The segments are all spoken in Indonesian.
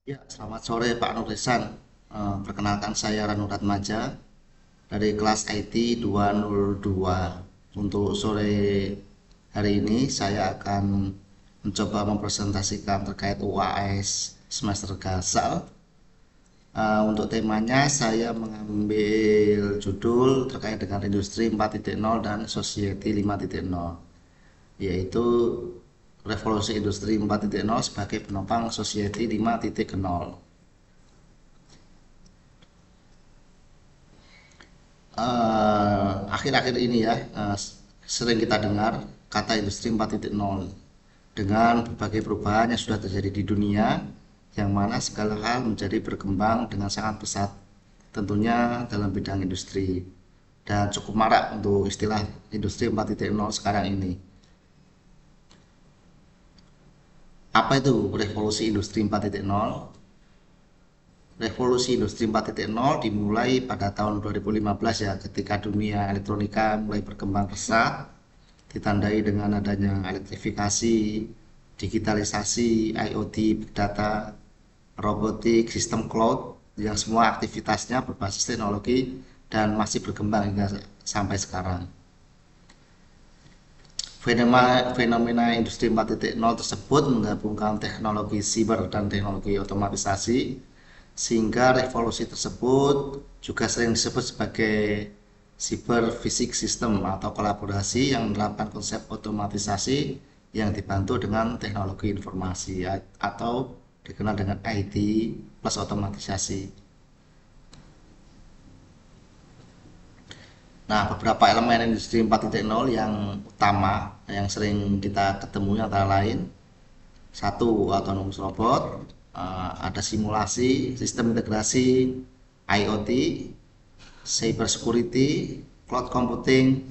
Ya, selamat sore Pak Nurisan. Perkenalkan saya Ranu Ratmaja dari kelas IT 202. Untuk sore hari ini saya akan mencoba mempresentasikan terkait UAS semester Gasal. Untuk temanya saya mengambil judul terkait dengan Industri 4.0 dan Society 5.0, yaitu Revolusi Industri 4.0 sebagai penopang Society 5.0. Akhir-akhir ini ya, sering kita dengar kata industri 4.0 dengan berbagai perubahan yang sudah terjadi di dunia, yang mana segala hal menjadi berkembang dengan sangat pesat, tentunya dalam bidang industri, dan cukup marak untuk istilah industri 4.0 sekarang ini. Apa itu revolusi industri 4.0? Revolusi industri 4.0 dimulai pada tahun 2015 ya, ketika dunia elektronika mulai berkembang pesat, ditandai dengan adanya elektrifikasi, digitalisasi, IoT, big data, robotik, sistem cloud, yang semua aktivitasnya berbasis teknologi dan masih berkembang hingga sampai sekarang. Fenomena industri 4.0 tersebut menggabungkan teknologi siber dan teknologi otomatisasi, sehingga revolusi tersebut juga sering disebut sebagai cyber physics system atau kolaborasi yang menerapkan konsep otomatisasi yang dibantu dengan teknologi informasi atau dikenal dengan IT plus otomatisasi. Nah, beberapa elemen industri 4.0 yang utama yang sering kita ketemu antara lain: satu, autonomous robot, ada simulasi, sistem integrasi, IoT, cyber security, cloud computing,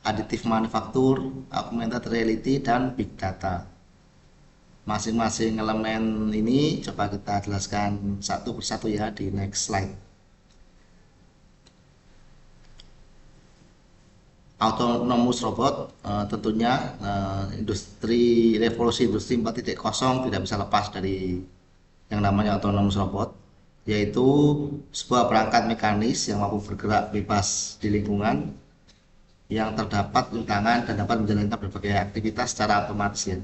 additive manufacture, augmented reality, dan big data. Masing-masing elemen ini coba kita jelaskan satu persatu ya di next slide. Autonomous robot, tentunya revolusi industri 4.0 tidak bisa lepas dari yang namanya autonomous robot, yaitu sebuah perangkat mekanis yang mampu bergerak bebas di lingkungan, yang terdapat di tangan dan dapat menjalankan berbagai aktivitas secara otomatis ya,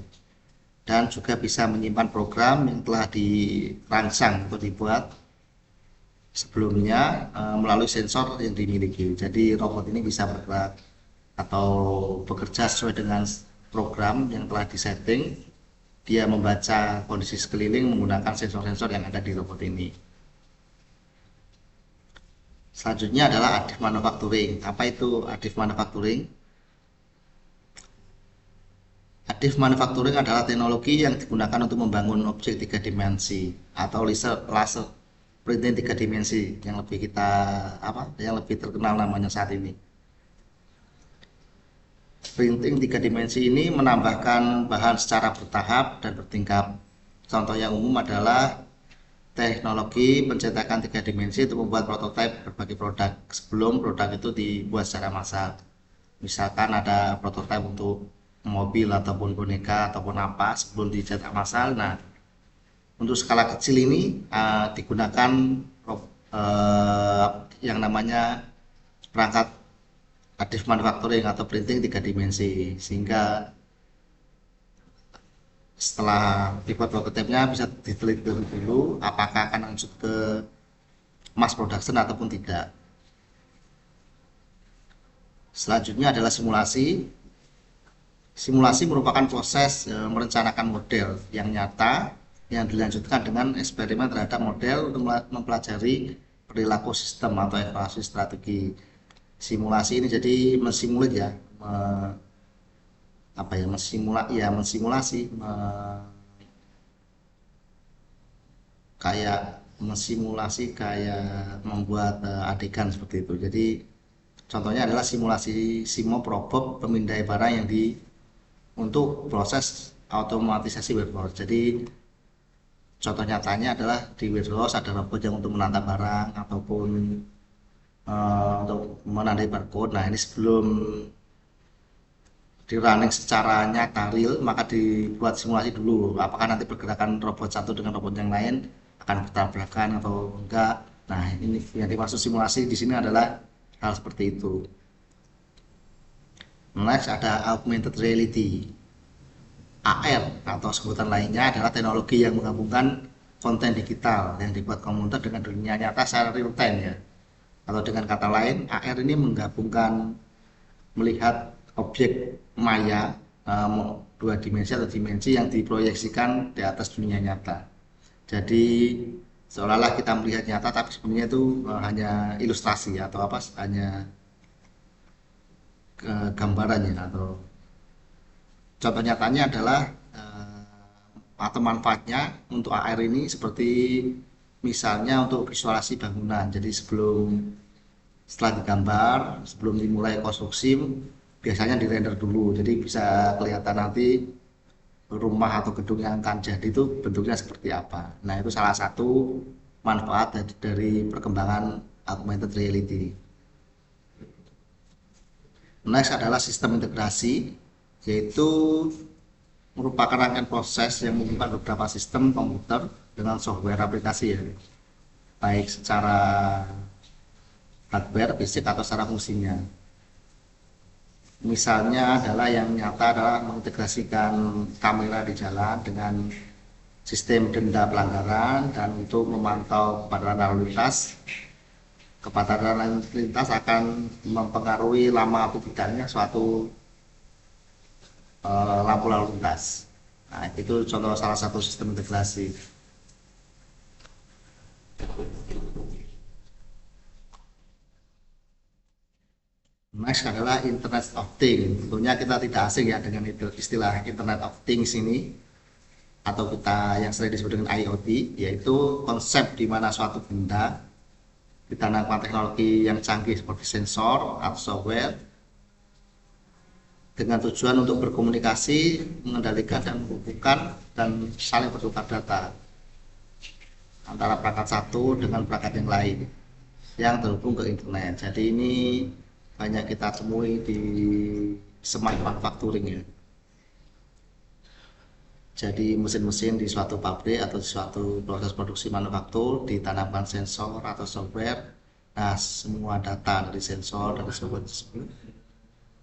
dan juga bisa menyimpan program yang telah dirancang atau dibuat sebelumnya melalui sensor yang dimiliki. Jadi robot ini bisa bergerak atau bekerja sesuai dengan program yang telah disetting. Dia membaca kondisi sekeliling menggunakan sensor-sensor yang ada di robot ini. Selanjutnya adalah additive manufacturing. Apa itu additive manufacturing? Additive manufacturing adalah teknologi yang digunakan untuk membangun objek tiga dimensi atau laser printing tiga dimensi yang lebih terkenal namanya saat ini. Printing tiga dimensi ini menambahkan bahan secara bertahap dan bertingkat. Contoh yang umum adalah teknologi pencetakan tiga dimensi untuk membuat prototipe berbagai produk sebelum produk itu dibuat secara massal. Misalkan ada prototipe untuk mobil ataupun boneka ataupun apa sebelum dicetak massal. Nah, untuk skala kecil ini digunakan uh, yang namanya perangkat additive manufacturing atau printing tiga dimensi, sehingga setelah dibuat prototipenya bisa diteliti dulu apakah akan lanjut ke mass production ataupun tidak. Selanjutnya adalah simulasi. Simulasi merupakan proses merencanakan model yang nyata yang dilanjutkan dengan eksperimen terhadap model untuk mempelajari perilaku sistem atau evaluasi strategi. Simulasi ini jadi mensimulir ya, mensimulasi, kayak mensimulasi kayak membuat adegan seperti itu. Jadi contohnya adalah simulasi simoprobot pemindai barang yang untuk proses otomatisasi warehouse. Jadi contoh nyatanya adalah di warehouse ada robot yang untuk menata barang ataupun untuk menandai barcode. Nah, ini sebelum di running secara nyata real, maka dibuat simulasi dulu apakah nanti pergerakan robot satu dengan robot yang lain akan bertabrakan atau enggak. Nah, ini yang dimaksud simulasi di sini adalah hal seperti itu. Next ada augmented reality. AR atau sebutan lainnya adalah teknologi yang menggabungkan konten digital yang dibuat komputer dengan dunia nyata secara real time ya. Atau dengan kata lain, AR ini menggabungkan melihat objek maya dua dimensi atau dimensi yang diproyeksikan di atas dunia nyata. Jadi seolah-olah kita melihat nyata tapi sebenarnya itu hanya ilustrasi atau apa, hanya gambarannya. Atau contoh nyatanya adalah atau manfaatnya untuk AR ini seperti misalnya untuk visualisasi bangunan. Jadi setelah digambar, sebelum dimulai konstruksi biasanya dirender dulu, jadi bisa kelihatan nanti rumah atau gedung yang akan jadi itu bentuknya seperti apa. Nah, itu salah satu manfaat dari perkembangan augmented reality. Next adalah sistem integrasi, yaitu merupakan rangkaian proses yang menghubungkan beberapa sistem komputer dengan software aplikasi ya, baik secara hardware, fisik atau secara fungsinya. Misalnya adalah yang nyata adalah mengintegrasikan kamera di jalan dengan sistem denda pelanggaran dan untuk memantau kepadatan lalu lintas. Kepadatan lalu lintas akan mempengaruhi lama atau tidaknya suatu lampu lalu lintas. Nah, itu contoh salah satu sistem integrasi. Next adalah Internet of Things. Tentunya kita tidak asing ya dengan istilah Internet of Things ini, atau kita yang sering disebut dengan IoT, yaitu konsep di mana suatu benda ditanamkan teknologi yang canggih seperti sensor atau software dengan tujuan untuk berkomunikasi, mengendalikan dan menghubungkan dan saling bertukar data antara perangkat satu dengan perangkat yang lain yang terhubung ke internet. Jadi ini banyak kita temui di smart manufacturing ya. Jadi mesin-mesin di suatu pabrik atau di suatu proses produksi manufaktur ditanamkan sensor atau software. Nah, semua data dari sensor dan software tersebut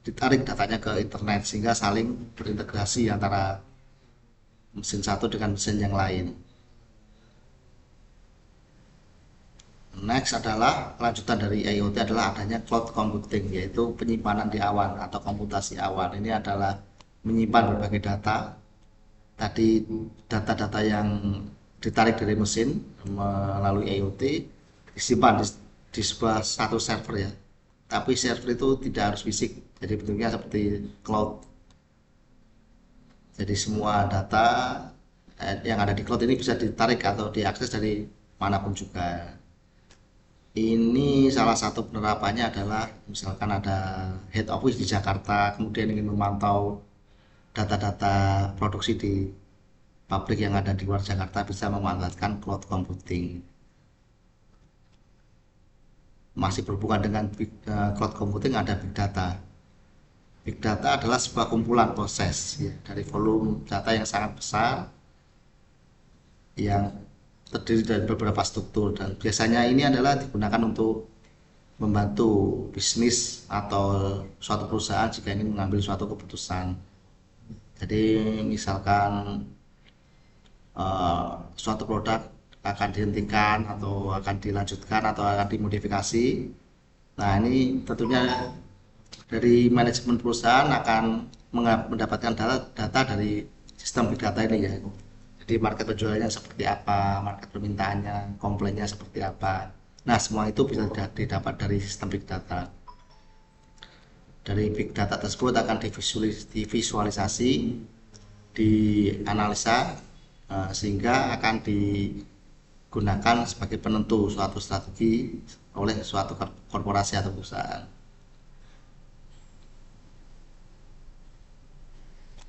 ditarik datanya ke internet sehingga saling berintegrasi antara mesin satu dengan mesin yang lain. Next adalah lanjutan dari IoT adalah adanya cloud computing, yaitu penyimpanan di awan atau komputasi awan. Ini adalah menyimpan berbagai data. Tadi data-data yang ditarik dari mesin melalui IoT disimpan di sebuah satu server ya. Tapi server itu tidak harus fisik, jadi bentuknya seperti cloud. Jadi semua data yang ada di cloud ini bisa ditarik atau diakses dari manapun juga. Ini salah satu penerapannya adalah misalkan ada head office di Jakarta, kemudian ingin memantau data-data produksi di pabrik yang ada di luar Jakarta, bisa memanfaatkan cloud computing. Masih berhubungan dengan cloud computing ada big data. Big data adalah sebuah kumpulan proses ya, dari volume data yang sangat besar yang terdiri dari beberapa struktur, dan biasanya ini adalah digunakan untuk membantu bisnis atau suatu perusahaan jika ingin mengambil suatu keputusan. Jadi misalkan suatu produk akan dihentikan atau akan dilanjutkan atau akan dimodifikasi. Nah, ini tentunya dari manajemen perusahaan akan mendapatkan data dari sistem big data ini ya. Jadi market penjualannya seperti apa, market permintaannya, komplainnya seperti apa. Nah, semua itu bisa didapat dari sistem big data. Dari big data tersebut akan divisualisasi, dianalisa, sehingga akan digunakan sebagai penentu suatu strategi oleh suatu korporasi atau perusahaan.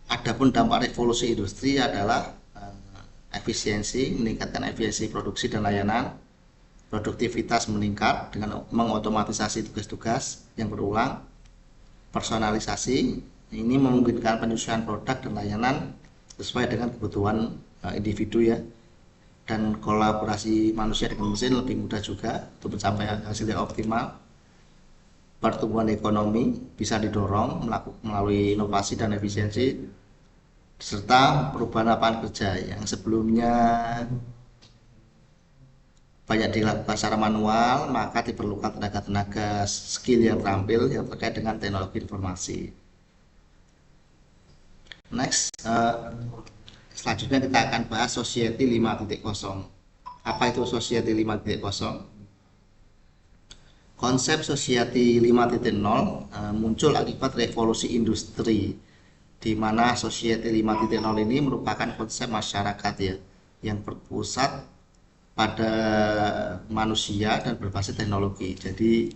Adapun dampak revolusi industri adalah efisiensi, meningkatkan efisiensi produksi dan layanan, produktivitas meningkat dengan mengotomatisasi tugas-tugas yang berulang, personalisasi, ini memungkinkan penyesuaian produk dan layanan sesuai dengan kebutuhan individu ya, dan kolaborasi manusia dengan mesin lebih mudah juga untuk mencapai hasil yang optimal. Pertumbuhan ekonomi bisa didorong melalui inovasi dan efisiensi, serta perubahan lapangan kerja yang sebelumnya banyak dilakukan secara manual, maka diperlukan tenaga-tenaga skill yang terampil yang terkait dengan teknologi informasi. Next, selanjutnya kita akan bahas Society 5.0. Apa itu Society 5.0? Konsep Society 5.0 muncul akibat revolusi industri, di mana Society 5.0 ini merupakan konsep masyarakat ya, yang berpusat pada manusia dan berbasis teknologi. Jadi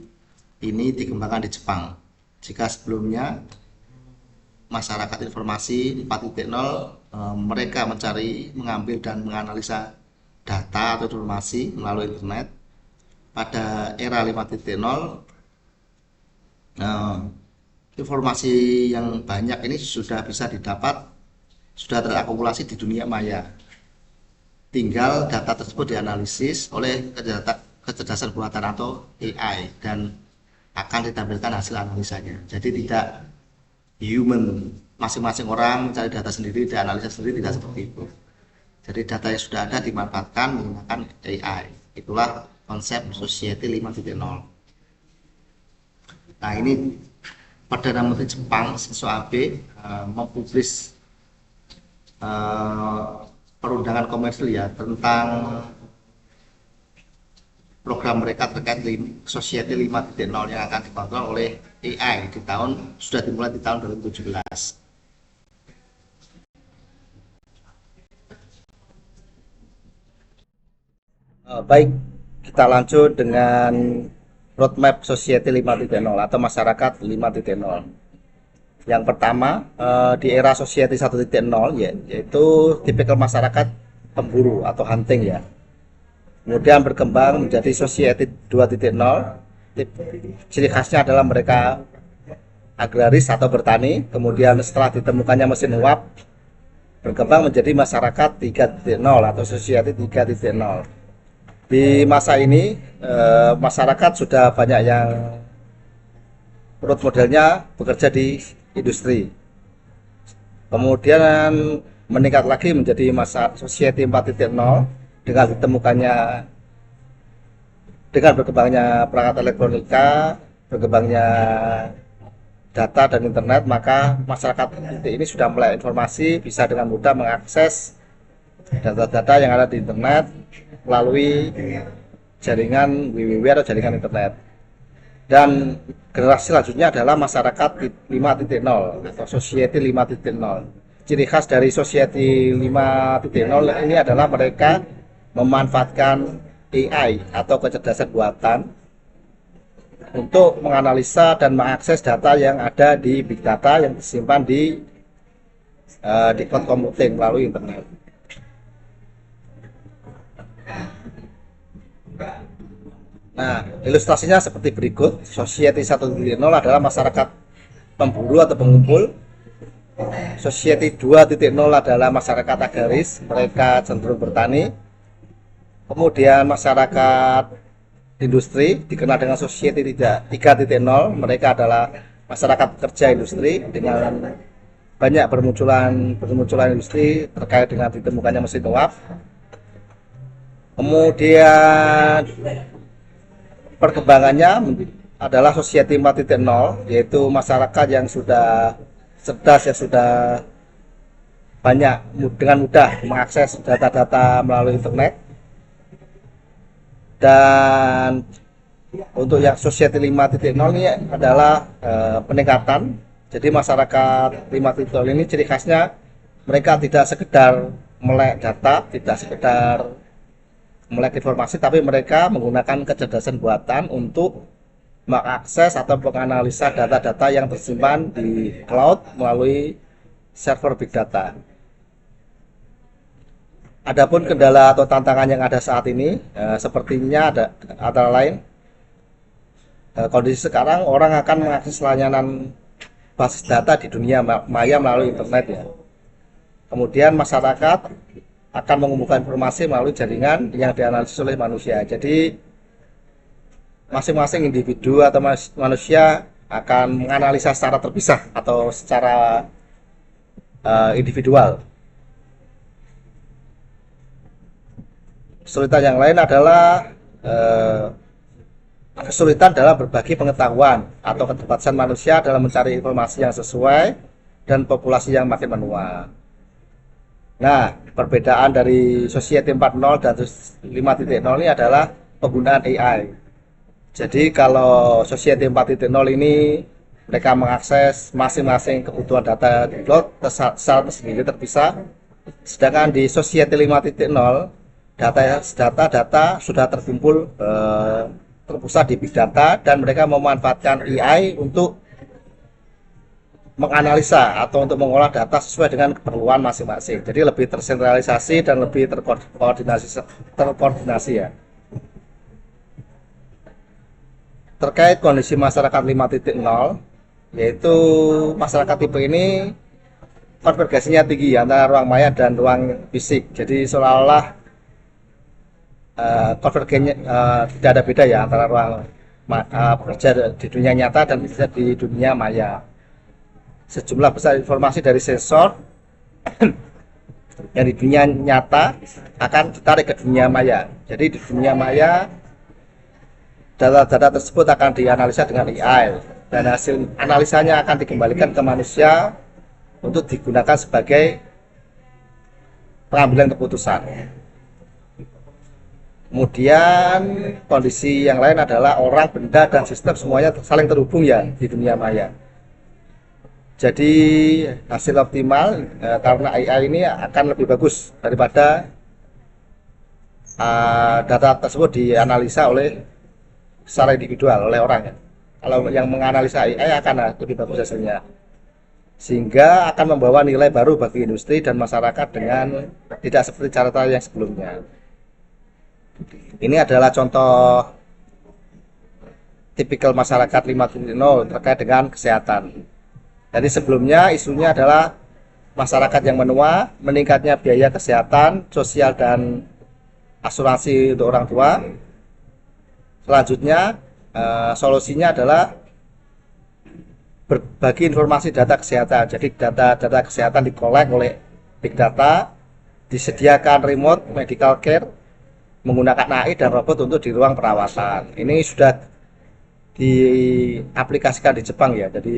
ini dikembangkan di Jepang. Jika sebelumnya masyarakat informasi 4.0 mereka mencari, mengambil dan menganalisa data atau informasi melalui internet. Pada era 5.0 informasi yang banyak ini sudah bisa didapat, sudah terakumulasi di dunia maya. Tinggal data tersebut dianalisis oleh kecerdasan buatan atau AI dan akan ditampilkan hasil analisanya. Jadi tidak human, masing-masing orang mencari data sendiri, dianalisa sendiri, tidak seperti itu. Jadi data yang sudah ada dimanfaatkan menggunakan AI. Itulah konsep Society 5.0. Nah, ini Perdana Menteri Jepang Shinzo Abe mempublis perundangan komersil ya tentang program mereka terkait Society 5.0 yang akan dikontrol oleh AI sudah dimulai di tahun 2017. Baik, kita lanjut dengan roadmap Society 5.0 atau masyarakat 5.0. Yang pertama, di era Society 1.0 yaitu tipikal masyarakat pemburu atau hunting ya. Kemudian berkembang menjadi Society 2.0. Ciri khasnya adalah mereka agraris atau bertani. Kemudian setelah ditemukannya mesin uap, berkembang menjadi masyarakat 3.0 atau Society 3.0. Di masa ini masyarakat sudah banyak yang menurut modelnya bekerja di industri. Kemudian meningkat lagi menjadi masa Society 4.0 dengan berkembangnya perangkat elektronika, berkembangnya data dan internet, maka masyarakat ini sudah mulai informasi, bisa dengan mudah mengakses data-data yang ada di internet melalui jaringan www atau jaringan internet. Dan generasi selanjutnya adalah masyarakat 5.0 atau Society 5.0. Ciri khas dari Society 5.0 ini adalah mereka memanfaatkan AI atau kecerdasan buatan untuk menganalisa dan mengakses data yang ada di big data yang disimpan di cloud computing melalui internet. Nah, ilustrasinya seperti berikut. Society 1.0 adalah masyarakat pemburu atau pengumpul. Society 2.0 adalah masyarakat agraris, mereka cenderung bertani. Kemudian masyarakat industri dikenal dengan Society 3.0, mereka adalah masyarakat pekerja industri dengan banyak bermunculan industri terkait dengan ditemukannya mesin uap. Kemudian perkembangannya adalah Society 4.0, yaitu masyarakat yang sudah cerdas, yang sudah banyak dengan mudah mengakses data-data melalui internet. Dan untuk yang Society 5.0 ini adalah peningkatan. Jadi masyarakat 5.0 ini ciri khasnya mereka tidak sekedar melek data, tidak sekedar melek informasi, tapi mereka menggunakan kecerdasan buatan untuk mengakses atau menganalisa data-data yang tersimpan di cloud melalui server big data. Adapun kendala atau tantangan yang ada saat ini, sepertinya ada antara lain kondisi sekarang orang akan mengakses layanan basis data di dunia maya melalui internet ya. Kemudian masyarakat akan mengumpulkan informasi melalui jaringan yang dianalisis oleh manusia. Jadi masing-masing individu atau manusia akan menganalisa secara terpisah atau secara individual. Kesulitan yang lain adalah kesulitan dalam berbagi pengetahuan atau keterbatasan manusia dalam mencari informasi yang sesuai dan populasi yang makin menua. Nah, perbedaan dari Society 4.0 dan 5.0 ini adalah penggunaan AI. Jadi kalau Society 4.0 ini mereka mengakses masing-masing kebutuhan data di cloud secara tersendiri terpisah. Sedangkan di Society 5.0 data sudah terkumpul terpusat di big data dan mereka memanfaatkan AI untuk menganalisa atau untuk mengolah data sesuai dengan keperluan masing-masing. Jadi lebih tersentralisasi dan lebih terkoordinasi ya. Terkait kondisi masyarakat 5.0, yaitu masyarakat tipe ini konvergensinya tinggi antara ruang maya dan ruang fisik. Jadi seolah-olah konvergennya tidak ada beda ya antara ruang bekerja di dunia nyata dan bekerja di dunia maya. Sejumlah besar informasi dari sensor yang di dunia nyata akan ditarik ke dunia maya. Jadi di dunia maya data-data tersebut akan dianalisa dengan AI dan hasil analisanya akan dikembalikan ke manusia untuk digunakan sebagai pengambilan keputusan. Kemudian kondisi yang lain adalah orang, benda, dan sistem semuanya saling terhubung ya di dunia maya. Jadi hasil optimal karena AI ini akan lebih bagus daripada data tersebut dianalisa oleh secara individual oleh orang ya. Kalau yang menganalisa AI akan lebih bagus hasilnya, sehingga akan membawa nilai baru bagi industri dan masyarakat dengan tidak seperti cara-cara yang sebelumnya. Ini adalah contoh tipikal masyarakat 5.0 terkait dengan kesehatan. Jadi sebelumnya isunya adalah masyarakat yang menua, meningkatnya biaya kesehatan, sosial dan asuransi untuk orang tua. Selanjutnya solusinya adalah berbagi informasi data kesehatan. Jadi data kesehatan dikolek oleh big data, disediakan remote medical care menggunakan AI dan robot untuk di ruang perawatan. Ini sudah diaplikasikan di Jepang ya. Jadi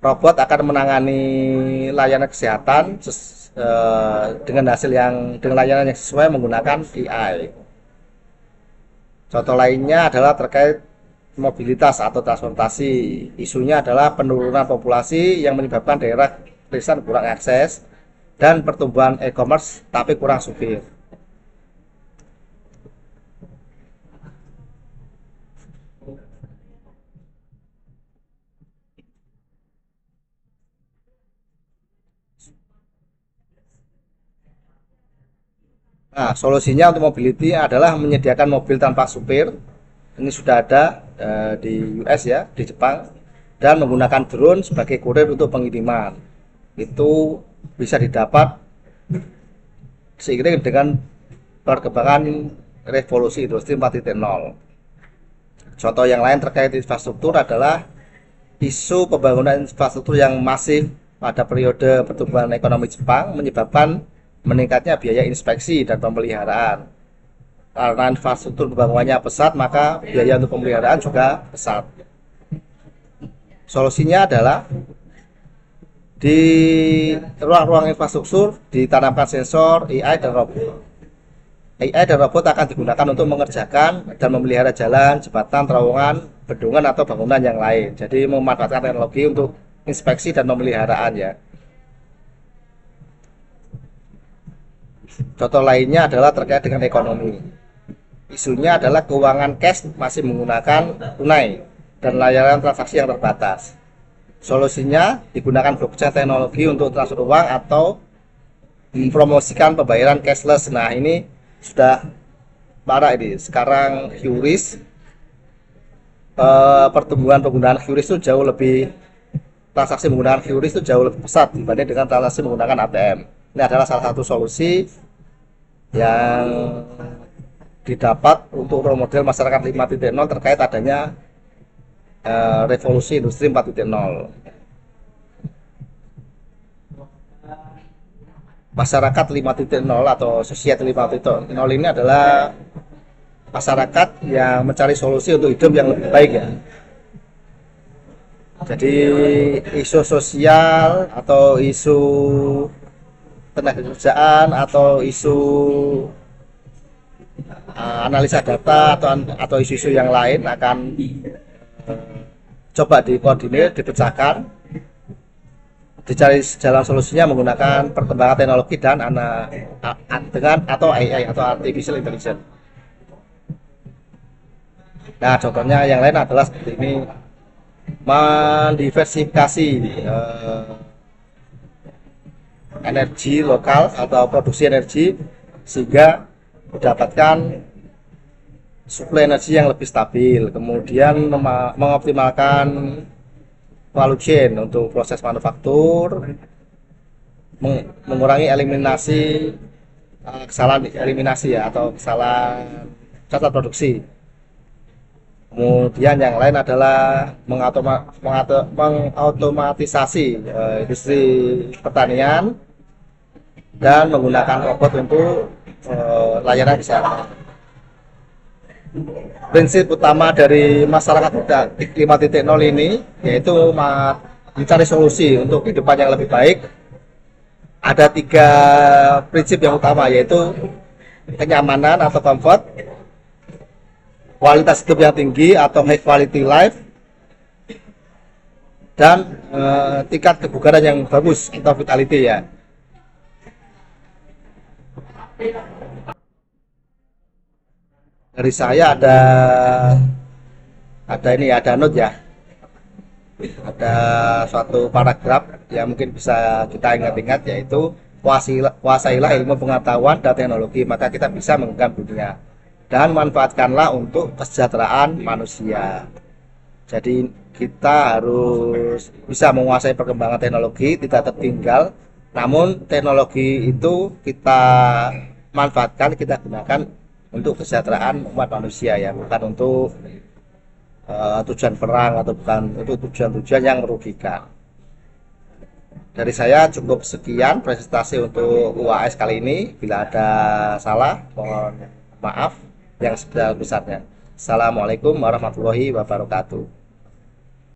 robot akan menangani layanan kesehatan dengan layanan yang sesuai menggunakan AI. Contoh lainnya adalah terkait mobilitas atau transportasi. Isunya adalah penurunan populasi yang menyebabkan daerah pedesaan kurang akses dan pertumbuhan e-commerce tapi kurang supir. Nah, solusinya untuk mobility adalah menyediakan mobil tanpa supir. Ini sudah ada di US ya, di Jepang, dan menggunakan drone sebagai kurir untuk pengiriman. Itu bisa didapat seiring dengan perkembangan revolusi industri 4.0. Contoh yang lain terkait infrastruktur adalah isu pembangunan infrastruktur yang masif pada periode pertumbuhan ekonomi Jepang menyebabkan meningkatnya biaya inspeksi dan pemeliharaan. Karena infrastruktur pembangunannya pesat, maka biaya untuk pemeliharaan juga pesat. Solusinya adalah di ruang-ruang infrastruktur ditanamkan sensor, AI dan robot. AI dan robot akan digunakan untuk mengerjakan dan memelihara jalan, jembatan, terowongan, bendungan atau bangunan yang lain. Jadi memanfaatkan teknologi untuk inspeksi dan pemeliharaan ya. Contoh lainnya adalah terkait dengan ekonomi. Isunya adalah keuangan cash masih menggunakan tunai dan layanan transaksi yang terbatas. Solusinya digunakan blockchain teknologi untuk transfer uang atau mempromosikan pembayaran cashless. Nah, ini sudah parah ini. Sekarang QRIS pertumbuhan penggunaan QRIS itu jauh lebih transaksi menggunakan QRIS itu jauh lebih pesat dibanding dengan transaksi menggunakan ATM. Ini adalah salah satu solusi yang didapat untuk role model masyarakat 5.0 terkait adanya revolusi industri 4.0. Masyarakat 5.0 atau society 5.0 ini adalah masyarakat yang mencari solusi untuk hidup yang lebih baik ya. Jadi isu sosial atau isu tenaga kerjaan atau isu analisa data atau isu-isu yang lain akan coba dikoordinir, dipecahkan, dicari jalan solusinya menggunakan perkembangan teknologi dan dengan atau AI atau artificial intelligence. Nah, contohnya yang lain adalah seperti ini, mendiversifikasi energi lokal atau produksi energi sehingga mendapatkan suplai energi yang lebih stabil, kemudian mengoptimalkan value chain untuk proses manufaktur, mengurangi eliminasi kesalahan eliminasi ya atau kesalahan cacat produksi. Kemudian yang lain adalah mengautomatisasi industri pertanian dan menggunakan robot untuk layanan kesehatan. Prinsip utama dari masyarakat 5.0 ini yaitu mencari solusi untuk kehidupan yang lebih baik. Ada 3 prinsip yang utama, yaitu kenyamanan atau comfort, kualitas hidup yang tinggi atau high quality life, dan tingkat kebugaran yang bagus atau vitality ya. Dari saya ada note ya, ada suatu paragraf yang mungkin bisa kita ingat-ingat, yaitu kuasailah ilmu pengetahuan dan teknologi maka kita bisa menggenggam dunia, dan manfaatkanlah untuk kesejahteraan manusia. Jadi kita harus bisa menguasai perkembangan teknologi, tidak tertinggal, namun teknologi itu kita manfaatkan, kita gunakan untuk kesejahteraan umat manusia ya, bukan untuk tujuan perang atau bukan untuk tujuan-tujuan yang merugikan. Dari saya cukup sekian presentasi untuk UAS kali ini. Bila ada salah mohon maaf yang sebesar-besarnya. Assalamualaikum warahmatullahi wabarakatuh.